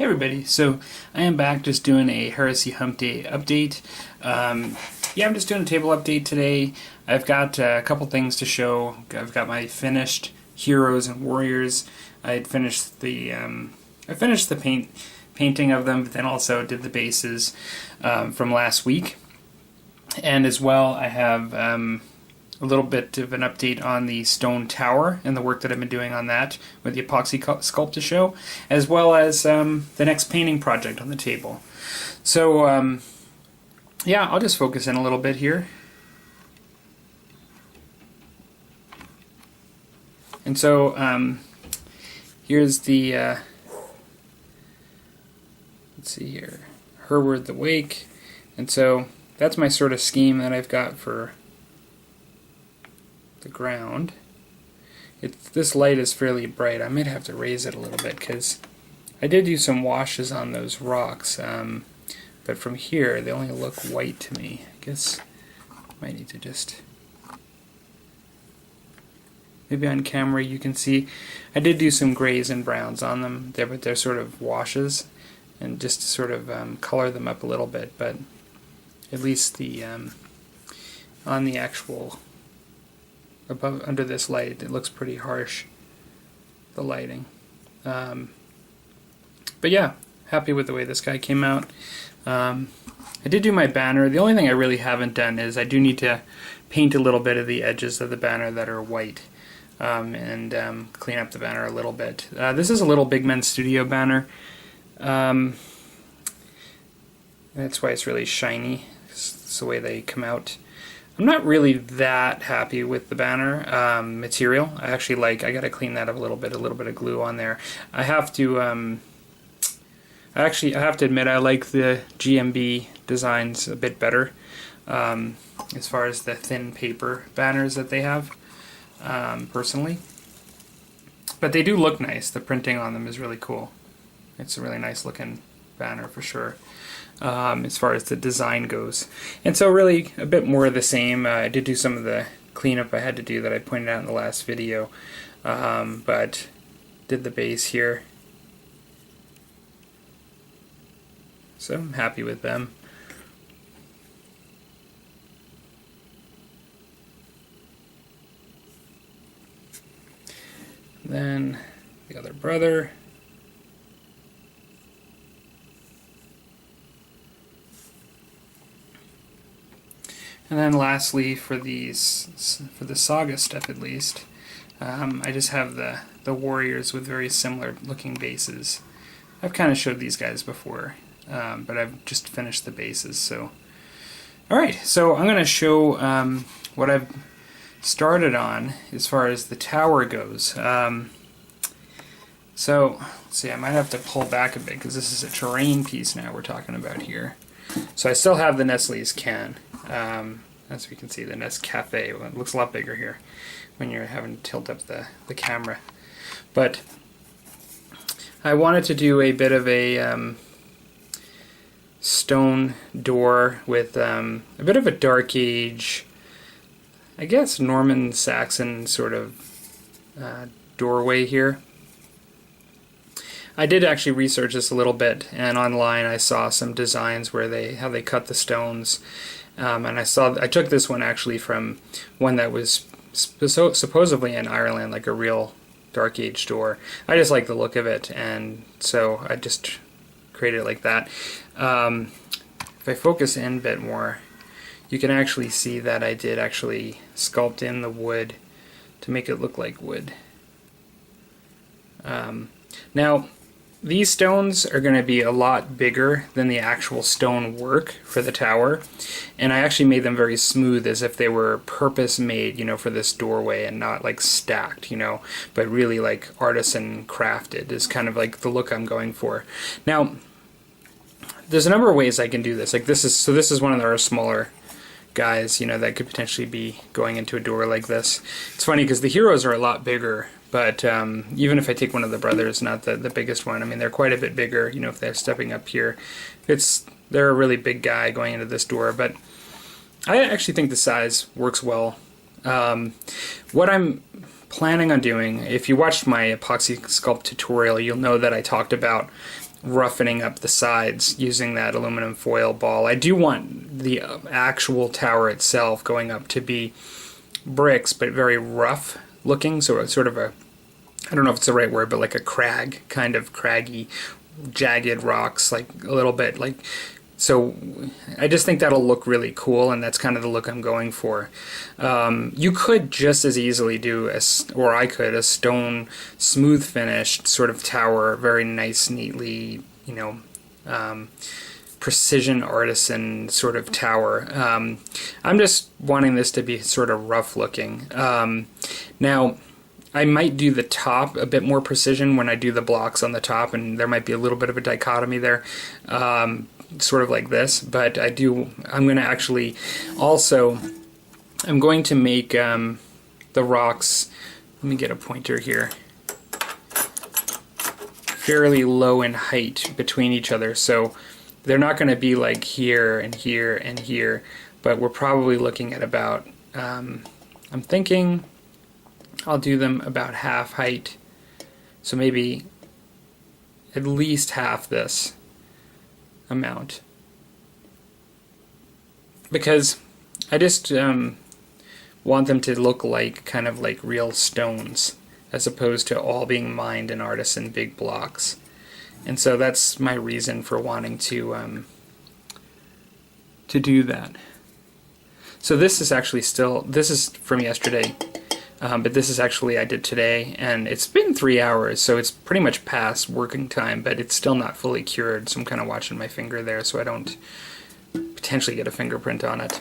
Hey everybody, so I am back just doing a Heresy Hump Day update. Yeah, I'm just doing a table update today. I've got a couple things to show. I've got my finished heroes and warriors. I finished the painting of them, but then also did the bases from last week. And as well, I have a little bit of an update on the stone tower and the work that I've been doing on that with the epoxy sculpt to show, as well as the next painting project on the table. So yeah, I'll just focus in a little bit here. And so here's the let's see here, Hereward the Wake. And so that's my sort of scheme that I've got for the ground. This light is fairly bright. I might have to raise it a little bit because I did do some washes on those rocks, but from here they only look white to me. I guess I might need to just, maybe on camera you can see I did do some grays and browns on them there, but they're sort of washes, and just to sort of color them up a little bit. But at least the on the actual above under this light, it looks pretty harsh, the lighting. But yeah, happy with the way this guy came out. I did do my banner. The only thing I really haven't done is I do need to paint a little bit of the edges of the banner that are white, and clean up the banner a little bit. This is a little Big Men Studio banner. That's why it's really shiny. It's the way they come out. I'm not really that happy with the banner material. I gotta clean that up a little bit of glue on there. I have to admit I like the GMB designs a bit better, as far as the thin paper banners that they have, personally. But they do look nice. The printing on them is really cool. It's a really nice looking banner for sure. As far as the design goes. And so really a bit more of the same. I did do some of the cleanup I had to do that I pointed out in the last video, but did the base here. So I'm happy with them. Then the other brother. And then lastly, for the SAGA stuff at least, I just have the warriors with very similar looking bases. I've kind of showed these guys before, but I've just finished the bases. So, alright, so I'm going to show what I've started on as far as the tower goes. So, let's see, I might have to pull back a bit because this is a terrain piece now we're talking about here. So I still have the Nestle's can. As we can see, the Nescafe. Well, it looks a lot bigger here when you're having to tilt up the camera. But I wanted to do a bit of a stone door with a bit of a Dark Age, I guess Norman Saxon sort of doorway here. I did actually research this a little bit, and online I saw some designs where how they cut the stones, and I took this one actually from one that was supposedly in Ireland, like a real Dark Age door. I just like the look of it, and so I just created it like that. If I focus in a bit more, you can actually see that I did actually sculpt in the wood to make it look like wood. Now, these stones are going to be a lot bigger than the actual stone work for the tower, and I actually made them very smooth, as if they were purpose made, you know, for this doorway, and not like stacked, you know, but really like artisan crafted is kind of like the look I'm going for. Now, there's a number of ways I can do this. Like this is one of our smaller guys, you know, that could potentially be going into a door like this. It's funny because the heroes are a lot bigger, but even if I take one of the brothers, not the biggest one, I mean, they're quite a bit bigger, you know, if they're stepping up here. They're a really big guy going into this door, but I actually think the size works well. What I'm planning on doing, if you watched my epoxy sculpt tutorial, you'll know that I talked about roughening up the sides using that aluminum foil ball. I do want the actual tower itself going up to be bricks, but very rough looking, so it's sort of a, I don't know if it's the right word, but like a crag, kind of craggy, jagged rocks, like a little bit like, so I just think that'll look really cool, and that's kind of the look I'm going for. You could just as easily do, or I could, a stone smooth finished sort of tower, very nice, neatly, you know, precision artisan sort of tower. I'm just wanting this to be sort of rough looking. Now, I might do the top a bit more precision when I do the blocks on the top, and there might be a little bit of a dichotomy there, sort of like this. But I'm going to actually also, I'm going to make the rocks, let me get a pointer here, fairly low in height between each other. So they're not going to be like here and here and here, but we're probably looking at about, I'm thinking I'll do them about half height, so maybe at least half this amount, because I just want them to look like kind of like real stones as opposed to all being mined and artisan big blocks. And so that's my reason for wanting to do that. So this is actually still, this is from yesterday, but this is actually I did today, and it's been 3 hours, so it's pretty much past working time, but it's still not fully cured, so I'm kind of watching my finger there so I don't potentially get a fingerprint on it.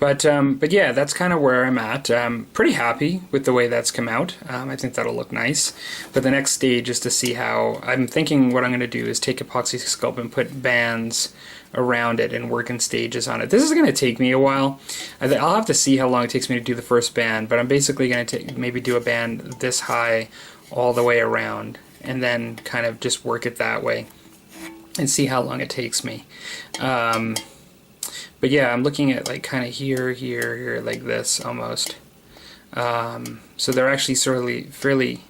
But yeah, that's kind of where I'm at. I'm pretty happy with the way that's come out. I think that'll look nice. But the next stage is to see how, I'm thinking what I'm going to do is take epoxy sculpt and put bands around it and work in stages on it. This is going to take me a while. I'll have to see how long it takes me to do the first band, but I'm basically going to maybe do a band this high all the way around, and then kind of just work it that way and see how long it takes me. But yeah, I'm looking at like kind of here, here, here, like this almost. So they're actually fairly,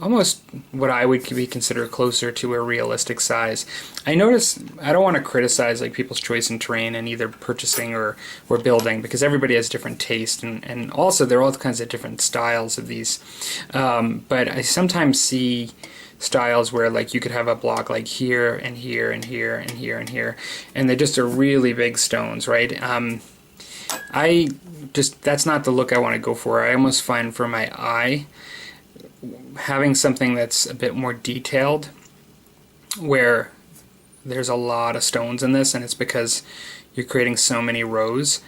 almost what I would be considered closer to a realistic size. I notice, I don't want to criticize like people's choice in terrain in either purchasing or building, because everybody has different taste, and also there are all kinds of different styles of these. But I sometimes see styles where like you could have a block like here and here and here and here and here, and they just are really big stones, right? That's not the look I want to go for. I almost find for my eye having something that's a bit more detailed, where there's a lot of stones in this, and it's because you're creating so many rows,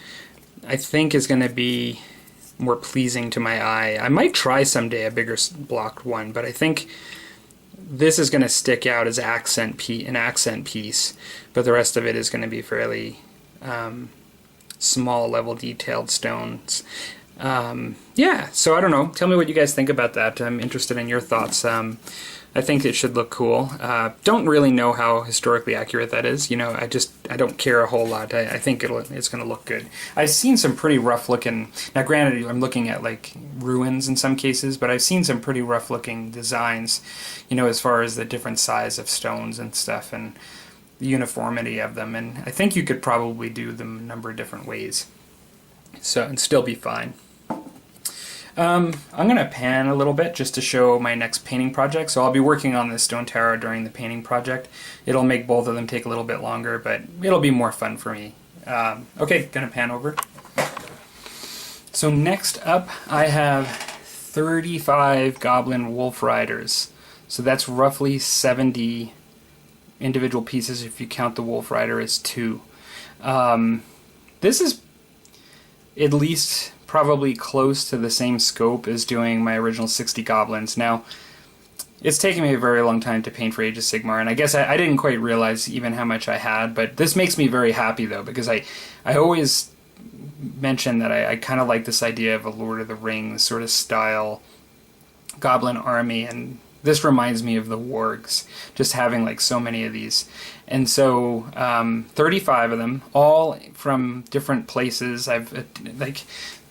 I think is going to be more pleasing to my eye. I might try someday a bigger blocked one, but I think this is going to stick out as an accent piece, but the rest of it is going to be fairly small level detailed stones. Yeah, so I don't know. Tell me what you guys think about that. I'm interested in your thoughts. I think it should look cool. Don't really know how historically accurate that is. You know, I don't care a whole lot. I think it's going to look good. I've seen some pretty rough looking, now granted I'm looking at like ruins in some cases, but I've seen some pretty rough looking designs, you know, as far as the different size of stones and stuff and the uniformity of them. And I think you could probably do them a number of different ways, so and still be fine. I'm going to pan a little bit just to show my next painting project. So I'll be working on this stone tower during the painting project. It'll make both of them take a little bit longer, but it'll be more fun for me. Okay, going to pan over. So next up I have 35 Goblin Wolf Riders. So that's roughly 70 individual pieces if you count the Wolf Rider as 2. This is at least probably close to the same scope as doing my original 60 Goblins. Now, it's taken me a very long time to paint for Age of Sigmar, and I guess I didn't quite realize even how much I had, but this makes me very happy though, because I always mention that I kind of like this idea of a Lord of the Rings sort of style Goblin army, and this reminds me of the wargs, just having like so many of these. And so 35 of them, all from different places.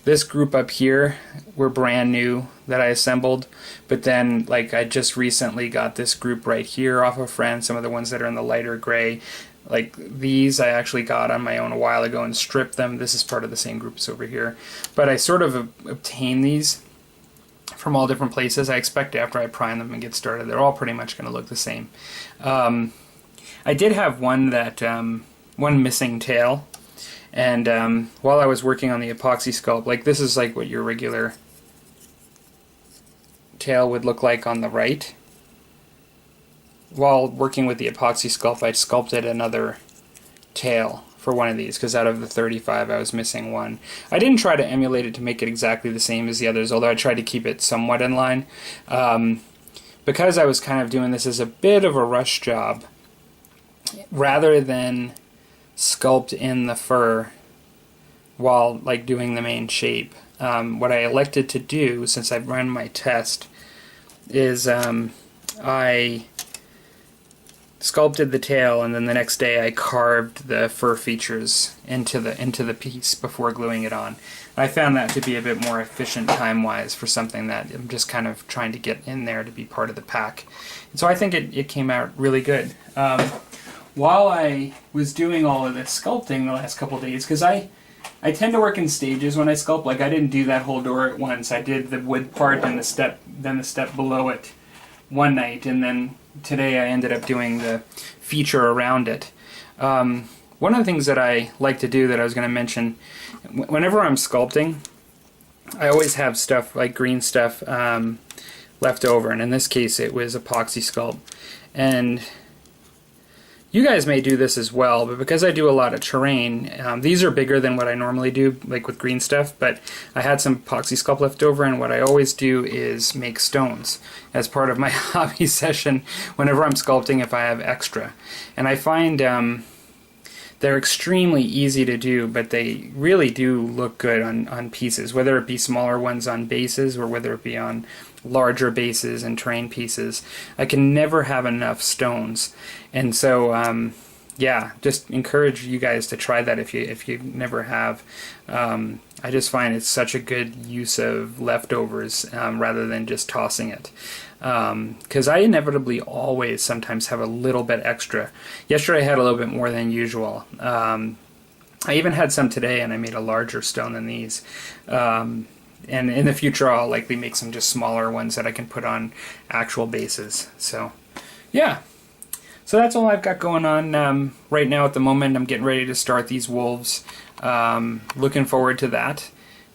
This group up here were brand new that I assembled, but then like I just recently got this group right here off a friend, some of the ones that are in the lighter gray. Like these I actually got on my own a while ago and stripped them. This is part of the same group as over here. But I sort of obtained these from all different places. I expect after I prime them and get started, they're all pretty much going to look the same. I did have one that, one missing tail. And while I was working on the epoxy sculpt, like this is like what your regular tail would look like on the right. While working with the epoxy sculpt, I sculpted another tail for one of these, because out of the 35 I was missing one. I didn't try to emulate it to make it exactly the same as the others, although I tried to keep it somewhat in line. Because I was kind of doing this as a bit of a rush job, rather than sculpt in the fur while like doing the main shape, what I elected to do, since I've run my test, is I sculpted the tail, and then the next day I carved the fur features into the piece before gluing it on. I found that to be a bit more efficient time-wise for something that I'm just kind of trying to get in there to be part of the pack. And so I think it came out really good. While I was doing all of this sculpting the last couple days, because I tend to work in stages when I sculpt. Like I didn't do that whole door at once. I did the wood part and then the step below it one night, and then today I ended up doing the feature around it. One of the things that I like to do that I was going to mention, whenever I'm sculpting, I always have stuff like green stuff left over, and in this case it was epoxy sculpt. And you guys may do this as well, but because I do a lot of terrain, these are bigger than what I normally do, like with green stuff, but I had some epoxy sculpt left over, and what I always do is make stones as part of my hobby session whenever I'm sculpting if I have extra. And I find they're extremely easy to do, but they really do look good on pieces, whether it be smaller ones on bases or whether it be on larger bases and terrain pieces. I can never have enough stones, and so yeah, just encourage you guys to try that if you never have. I just find it's such a good use of leftovers rather than just tossing it, because I inevitably always sometimes have a little bit extra. Yesterday I had a little bit more than usual. I even had some today, and I made a larger stone than these. And in the future I'll likely make some just smaller ones that I can put on actual bases. So yeah, so that's all I've got going on right now at the moment. I'm getting ready to start these wolves. Looking forward to that.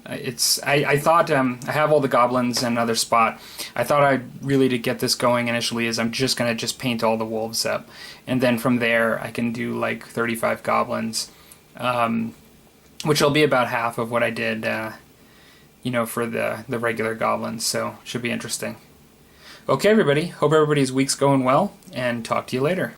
I thought I have all the goblins in another spot. I thought I really to get this going initially is I'm just gonna paint all the wolves up, and then from there I can do like 35 goblins, which will be about half of what I did you know, for the regular goblins, so should be interesting. Okay everybody, hope everybody's week's going well, and talk to you later.